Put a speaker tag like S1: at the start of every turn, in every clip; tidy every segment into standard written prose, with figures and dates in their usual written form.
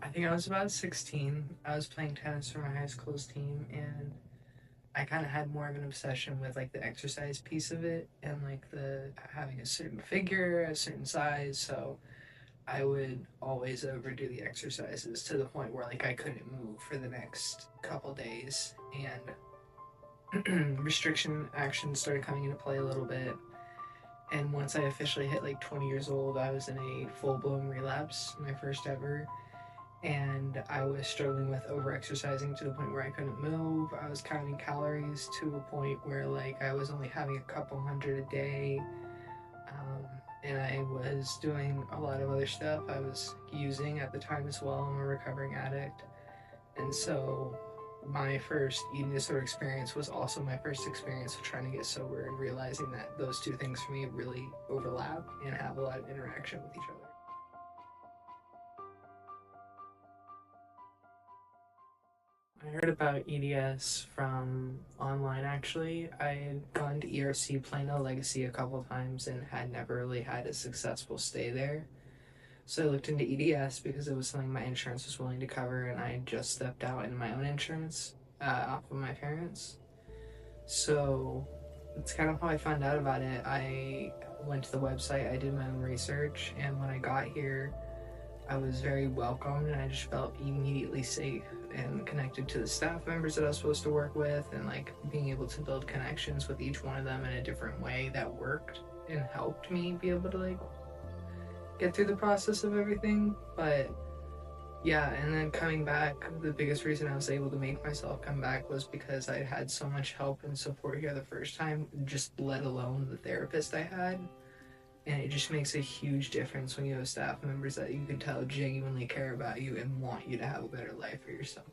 S1: I think I was about 16. I was playing tennis for my high school's team, and I kind of had more of an obsession with like the exercise piece of it and like the having a certain figure, a certain size. So I would always overdo the exercises to the point where like I couldn't move for the next couple days, and restriction actions started coming into play a little bit. And once I officially hit like 20 years old, I was in a full blown relapse, my first ever, and I was struggling with over exercising to the point where I couldn't move. I was counting calories to a point where like I was only having a couple hundred a day. And I was doing a lot of other stuff. I was using at the time as well. I'm a recovering addict. And so my first eating disorder experience was also my first experience of trying to get sober and realizing that those two things for me really overlap and have a lot of interaction with each other. I heard about EDS from online actually. I had gone to ERC Plano Legacy a couple times and had never really had a successful stay there. So I looked into EDS because it was something my insurance was willing to cover, and I had just stepped out in my own insurance off of my parents. So that's kind of how I found out about it. I went to the website, I did my own research, and when I got here, I was very welcomed and I just felt immediately safe and connected to the staff members that I was supposed to work with, and like being able to build connections with each one of them in a different way that worked and helped me be able to like get through the process of everything. But yeah, and then coming back, the biggest reason I was able to make myself come back was because I had so much help and support here the first time, just let alone the therapist I had. And it just makes a huge difference when you have staff members that you can tell genuinely care about you and want you to have a better life for yourself.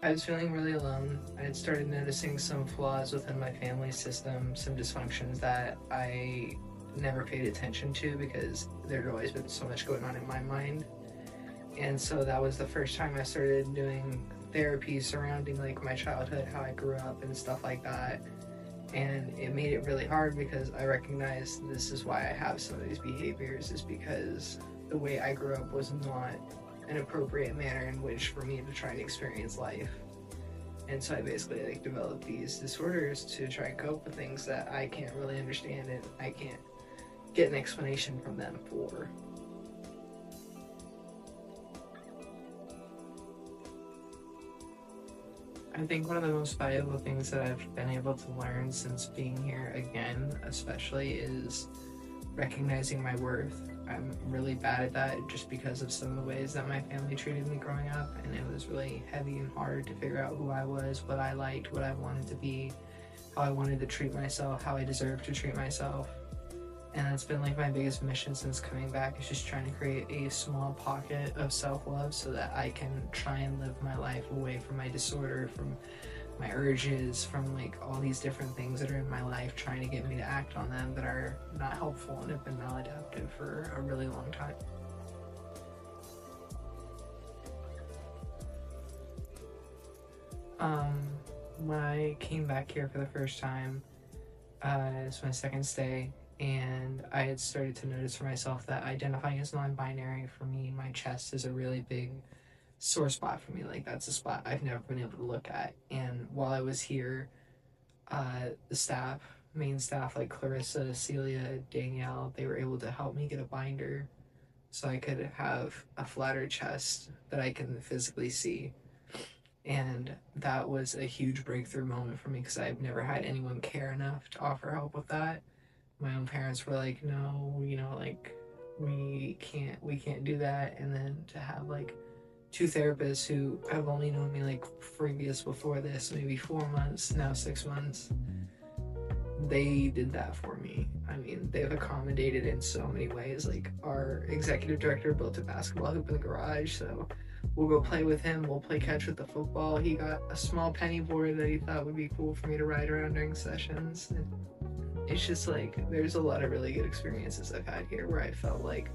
S1: I was feeling really alone. I had started noticing some flaws within my family system, some dysfunctions that I never paid attention to because there'd always been so much going on in my mind. And so that was the first time I started doing therapy surrounding like my childhood, how I grew up and stuff like that. And it made it really hard because I recognized this is why I have some of these behaviors, is because the way I grew up was not an appropriate manner in which for me to try and experience life. And so I basically like developed these disorders to try and cope with things that I can't really understand and I can't get an explanation from them for. I think one of the most valuable things that I've been able to learn since being here again, especially, is recognizing my worth. I'm really bad at that just because of some of the ways that my family treated me growing up, and it was really heavy and hard to figure out who I was, what I liked, what I wanted to be, how I wanted to treat myself, how I deserved to treat myself. And that's been like my biggest mission since coming back, is just trying to create a small pocket of self-love so that I can try and live my life away from my disorder, from my urges, from like all these different things that are in my life trying to get me to act on them that are not helpful and have been maladaptive for a really long time. Um, when I came back here for the first time, it's my second stay, and I had started to notice for myself that identifying as non-binary, for me, my chest is a really big sore spot for me. Like that's a spot I've never been able to look at. And while I was here, the staff, main staff like Clarissa, Celia, Danielle, they were able to help me get a binder so I could have a flatter chest that I can physically see. And that was a huge breakthrough moment for me because I've never had anyone care enough to offer help with that. My own parents were like, no, like we can't do that. And then to have like two therapists who have only known me like previous before this, maybe 4 months, now 6 months, they did that for me. I mean, they've accommodated in so many ways. Like our executive director built a basketball hoop in the garage, so we'll go play with him. We'll play catch with the football. He got a small penny board that he thought would be cool for me to ride around during sessions. And it's just like there's a lot of really good experiences I've had here where I felt like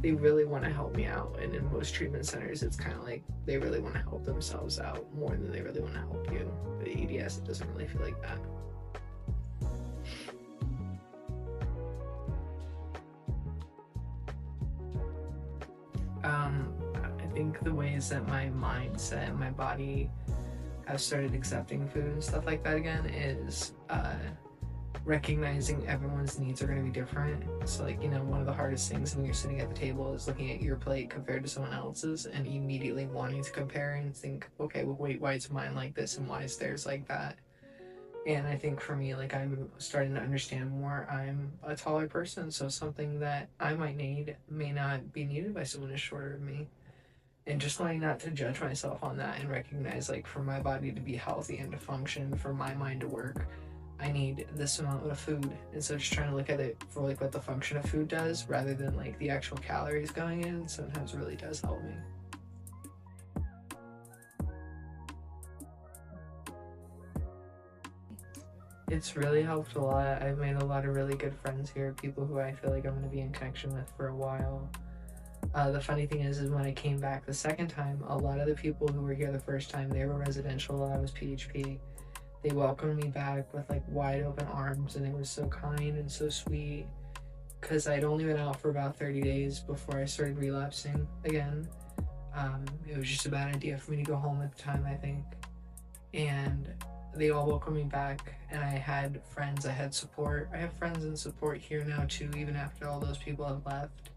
S1: they really want to help me out. And in most treatment centers, it's kind of like they really want to help themselves out more than they really want to help you. But EDS, it doesn't really feel like that. ways that my mindset and my body have started accepting food and stuff like that again is recognizing everyone's needs are going to be different. So like, you know, one of the hardest things when you're sitting at the table is looking at your plate compared to someone else's and immediately wanting to compare and think, okay, well, wait, why is mine like this and why is theirs like that? And I think for me, like, I'm starting to understand more. I'm a taller person, so something that I might need may not be needed by someone who's shorter than me. And just learning not to judge myself on that and recognize, like, for my body to be healthy and to function, for my mind to work, I need this amount of food. And so just trying to look at it for, like, what the function of food does rather than, like, the actual calories going in sometimes really does help me. It's really helped a lot. I've made a lot of really good friends here, people who I feel like I'm going to be in connection with for a while. The funny thing is when I came back the second time, a lot of the people who were here the first time, they were residential, I was PHP. They welcomed me back with like wide open arms and they were so kind and so sweet because I'd only been out for about 30 days before I started relapsing again. It was just a bad idea for me to go home at the time, I think. And they all welcomed me back and I had friends, I had support. I have friends and support here now too, even after all those people have left.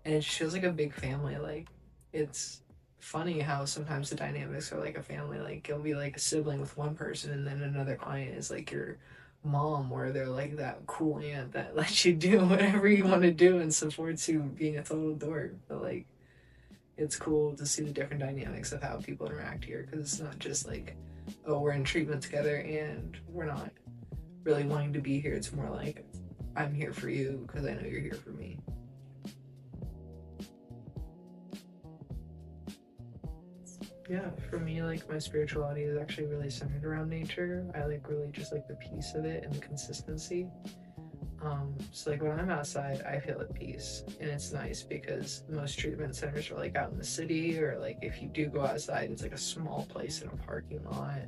S1: And it just feels like a big family. Like, it's funny how sometimes the dynamics are like a family. Like, you'll be like a sibling with one person and then another client is like your mom, or they're like that cool aunt that lets you do whatever you want to do and supports you being a total dork. But like, it's cool to see the different dynamics of how people interact here, because it's not just like, oh, we're in treatment together and we're not really wanting to be here. It's more like, I'm here for you because I know you're here for me. Yeah, for me, like, my spirituality is actually really centered around nature. I like really just like the peace of it and the consistency. So like when I'm outside, I feel at peace, and it's nice because most treatment centers are like out in the city, or like if you do go outside, it's like a small place in a parking lot.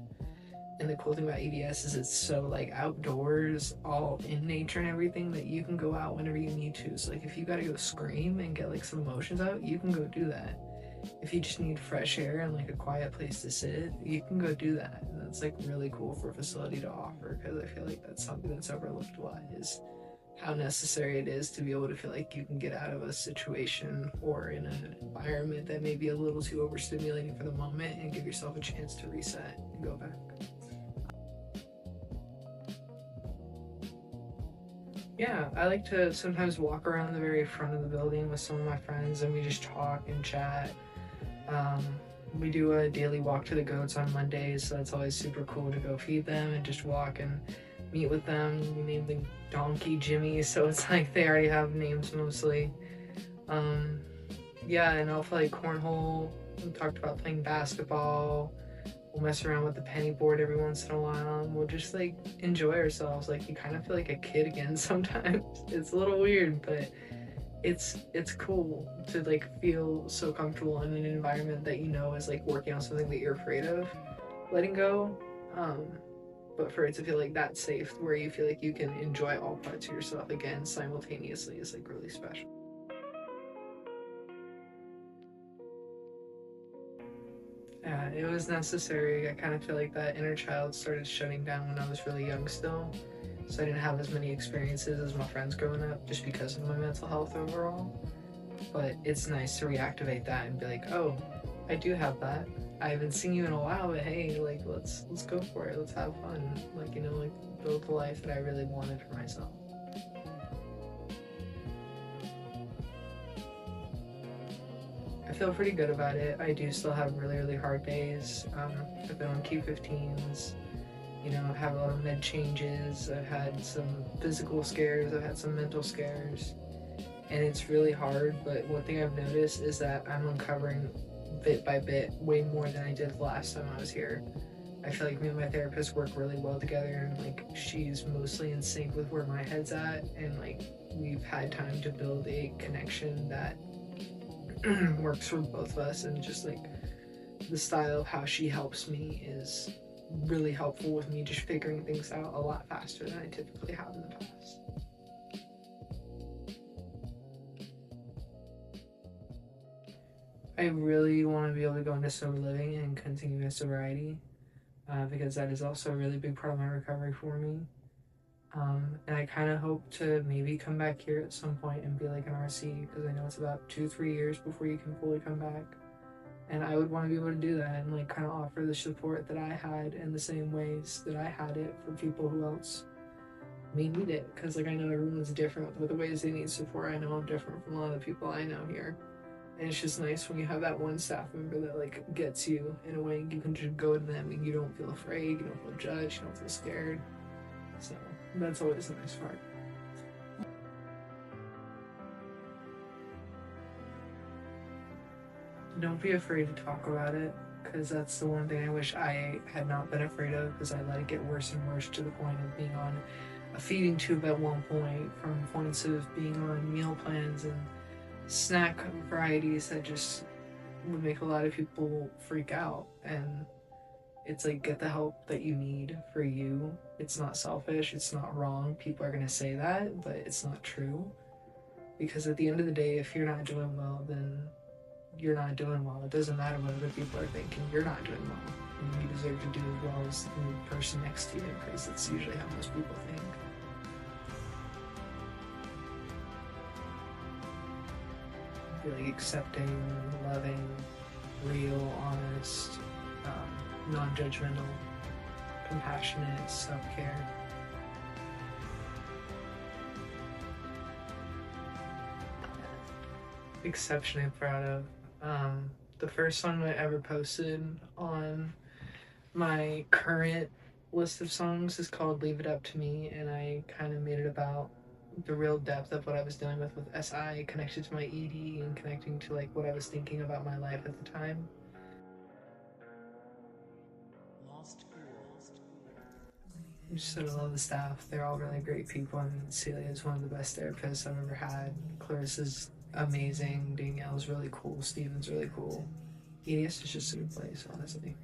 S1: And the cool thing about EDS is it's so like outdoors, all in nature and everything, that you can go out whenever you need to. So like if you gotta go scream and get like some emotions out, you can go do that. If you just need fresh air and like a quiet place to sit, you can go do that. And that's like really cool for a facility to offer, because I feel like that's something that's overlooked a lot, is how necessary it is to be able to feel like you can get out of a situation or in an environment that may be a little too overstimulating for the moment and give yourself a chance to reset and go back. Yeah, I like to sometimes walk around the very front of the building with some of my friends and we just talk and chat. We do a daily walk to the goats on Mondays, so that's always super cool to go feed them and just walk and meet with them. We named the donkey Jimmy, so it's like they already have names mostly. Yeah, and I'll play cornhole. We talked about playing basketball. We'll mess around with the penny board every once in a while, and we'll just like enjoy ourselves. Like, you kind of feel like a kid again sometimes. It's a little weird, but it's cool to like feel so comfortable in an environment that you know is like working on something that you're afraid of letting go. But for it to feel like that safe, where you feel like you can enjoy all parts of yourself again simultaneously, is like really special. Yeah, it was necessary. I kind of feel like that inner child started shutting down when I was really young still. So I didn't have as many experiences as my friends growing up just because of my mental health overall. But it's nice to reactivate that and be like, oh, I do have that. I haven't seen you in a while, but hey, like, let's go for it. Let's have fun. Like, you know, like, build the life that I really wanted for myself. I feel pretty good about it. I do still have really, really hard days. I've been on Q15s, you know, I've had a lot of med changes. I've had some physical scares. I've had some mental scares. And it's really hard, but one thing I've noticed is that I'm uncovering bit by bit way more than I did the last time I was here. I feel like me and my therapist work really well together, and like she's mostly in sync with where my head's at, and like we've had time to build a connection that works for both of us, and just like the style of how she helps me is really helpful with me just figuring things out a lot faster than I typically have in the past. I really want to be able to go into sober living and continue my sobriety, because that is also a really big part of my recovery for me. And I kind of hope to maybe come back here at some point and be like an RC, because I know it's about 2-3 years before you can fully come back. And I would want to be able to do that and like kind of offer the support that I had in the same ways that I had it for people who else may need it. Because like I know everyone's different with the ways they need support. I know I'm different from a lot of the people I know here. And it's just nice when you have that one staff member that like gets you in a way. You can just go to them and you don't feel afraid, you don't feel judged, you don't feel scared. So that's always a nice part. Don't be afraid to talk about it, because that's the one thing I wish I had not been afraid of, because I let it get worse and worse to the point of being on a feeding tube at one point, from points of being on meal plans and snack varieties that just would make a lot of people freak out. And it's like, get the help that you need for you. It's not selfish, it's not wrong. People are going to say that, but it's not true. Because at the end of the day, if you're not doing well, then you're not doing well. It doesn't matter what other people are thinking. You're not doing well. And you deserve to do as well as the person next to you, because that's usually how most people think. Be like accepting, loving, real, honest, non-judgmental, compassionate, self-care. Exceptionally proud of. The first song I ever posted on my current list of songs is called Leave It Up to Me, and I kind of made it about the real depth of what I was dealing with SI, connected to my ED and connecting to like what I was thinking about my life at the time. I just said I love the staff. They're all really great people. I mean, Celia is one of the best therapists I've ever had. Clarissa's amazing. Danielle's really cool. Steven's really cool. EDS is just a good place, honestly.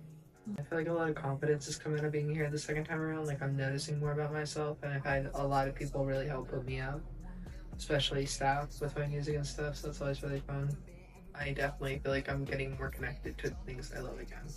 S1: I feel like a lot of confidence has come out of being here the second time around. Like, I'm noticing more about myself, and I've had a lot of people really help put me up, especially staff with my music and stuff, so that's always really fun. I definitely feel like I'm getting more connected to things I love again.